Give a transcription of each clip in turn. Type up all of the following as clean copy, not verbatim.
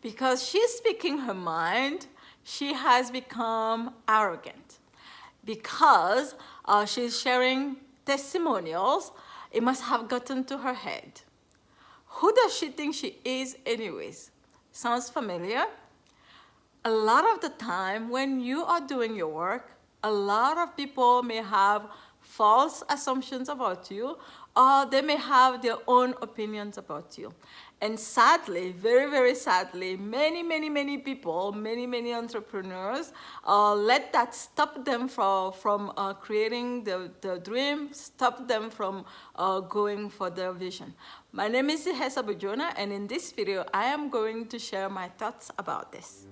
because she's speaking her mind, she has become arrogant. Because she's sharing testimonials, it must have gotten to her head. Who does she think she is anyways? Sounds familiar? A lot of the time when you are doing your work, a lot of people may have false assumptions about you, or they may have their own opinions about you. And sadly, very, very sadly, many people, many entrepreneurs let that stop them from creating the dream, stop them from going for their vision. My name is Hessa Bujona, and in this video, I am going to share my thoughts about this.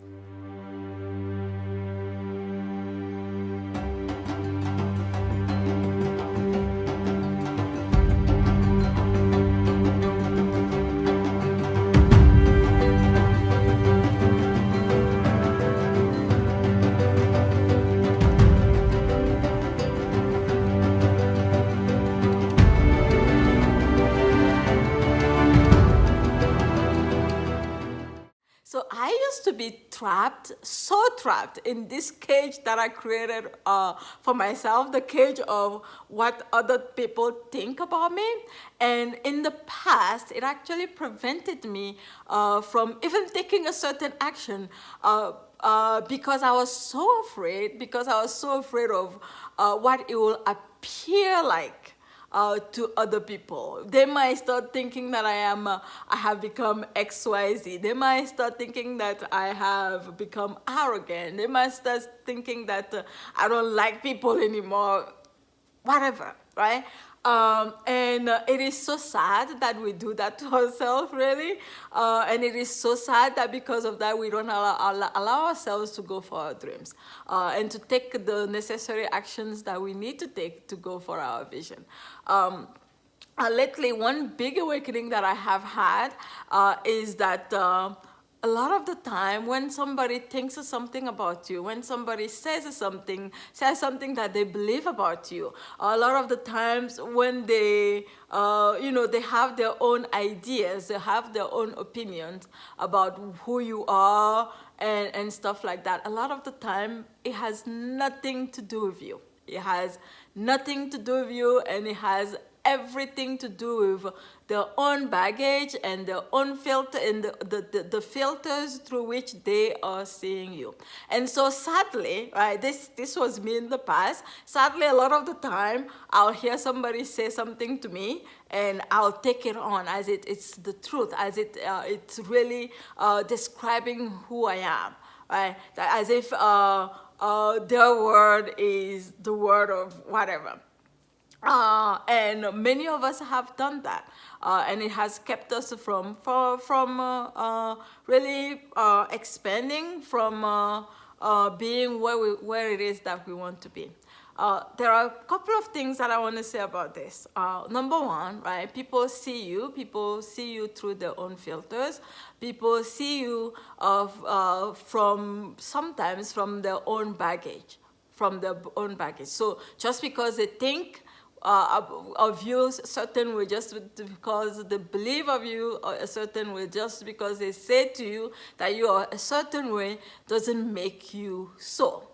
So I used to be trapped, so trapped in this cage that I created for myself, the cage of what other people think about me. And in the past, it actually prevented me from even taking a certain action because I was so afraid, of what it will appear like. To other people. They might start thinking that I have become XYZ. They might start thinking that I have become arrogant. They might start thinking that I don't like people anymore, whatever, right? And it is so sad that we do that to ourselves, really. And it is so sad that because of that, we don't allow ourselves to go for our dreams and to take the necessary actions that we need to take to go for our vision. Lately, one big awakening that I have had is that a lot of the time when somebody thinks of something about you, when somebody says something that they believe about you, a lot of the times when they they have their own ideas, they have their own opinions about who you are and stuff like that, a lot of the time it has nothing to do with you. It has nothing to do with you, and it has everything to do with their own baggage and their own filter and the filters through which they are seeing you. And so sadly, right, this was me in the past. Sadly, a lot of the time, I'll hear somebody say something to me, and I'll take it on as it's the truth, as it's really describing who I am, right? As if their word is the word of whatever. And many of us have done that, and it has kept us from really expanding, from being where it is that we want to be. There are a couple of things that I want to say about this. Number one, right? People see you through their own filters. People see you sometimes from their own baggage, So just because they think of you a certain way, just because they believe of you a certain way, just because they say to you that you are a certain way, doesn't make you so.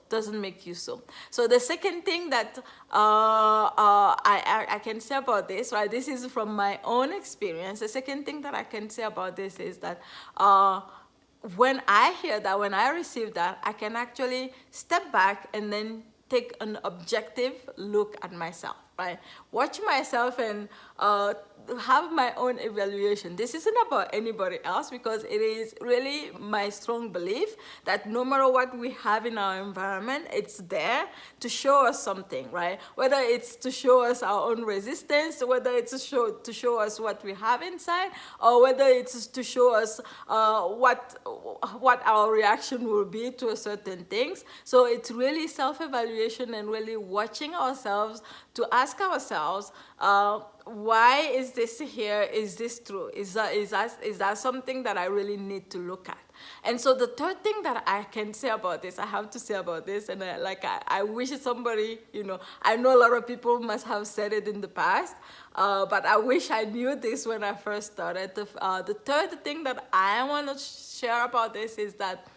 So the second thing that I can say about this, right? This is from my own experience. The second thing that I can say about this is that when I hear that, when I receive that, I can actually step back and then take an objective look at myself, right? Watch myself and have my own evaluation. This isn't about anybody else, because it is really my strong belief that no matter what we have in our environment, it's there to show us something, right? Whether it's to show us our own resistance, whether it's to show us what we have inside, or whether it's to show us what our reaction will be to certain things. So it's really self-evaluation and really watching ourselves to ask ourselves, why is this here? Is this true? Is that something that I really need to look at? And so the third thing that I can say about this, I have to say about this, and I wish somebody, I know a lot of people must have said it in the past, but I wish I knew this when I first started. The third thing that I want to share about this is that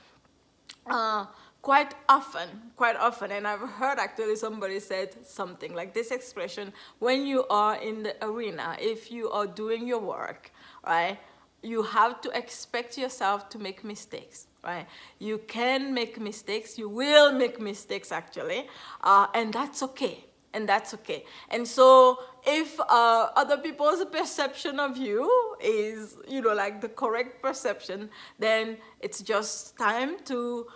uh, quite often, and I've heard actually somebody said something like this expression: when you are in the arena, if you are doing your work, right, you have to expect yourself to make mistakes, right? You can make mistakes, you will make mistakes actually, and that's okay. And that's okay. And so if other people's perception of you is, like the correct perception, then it's just time to,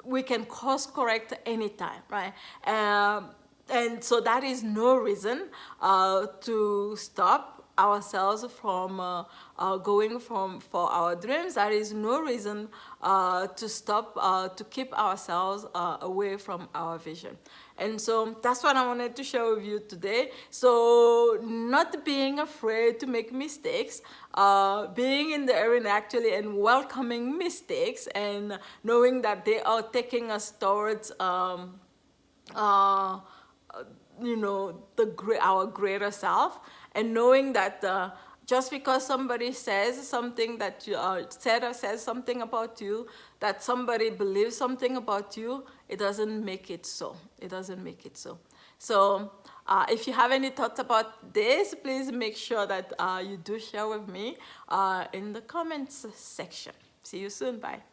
we can course correct anytime, right? And so that is no reason to stop ourselves from going for our dreams. That is no reason to stop, to keep ourselves away from our vision. And so that's what I wanted to share with you today. So not being afraid to make mistakes, being in the arena actually and welcoming mistakes and knowing that they are taking us towards uh, our greater self, and knowing that just because somebody says something that you said or says something about you, that somebody believes something about you, it doesn't make it so. It doesn't make it so. So if you have any thoughts about this, please make sure that you do share with me in the comments section. See you soon. Bye.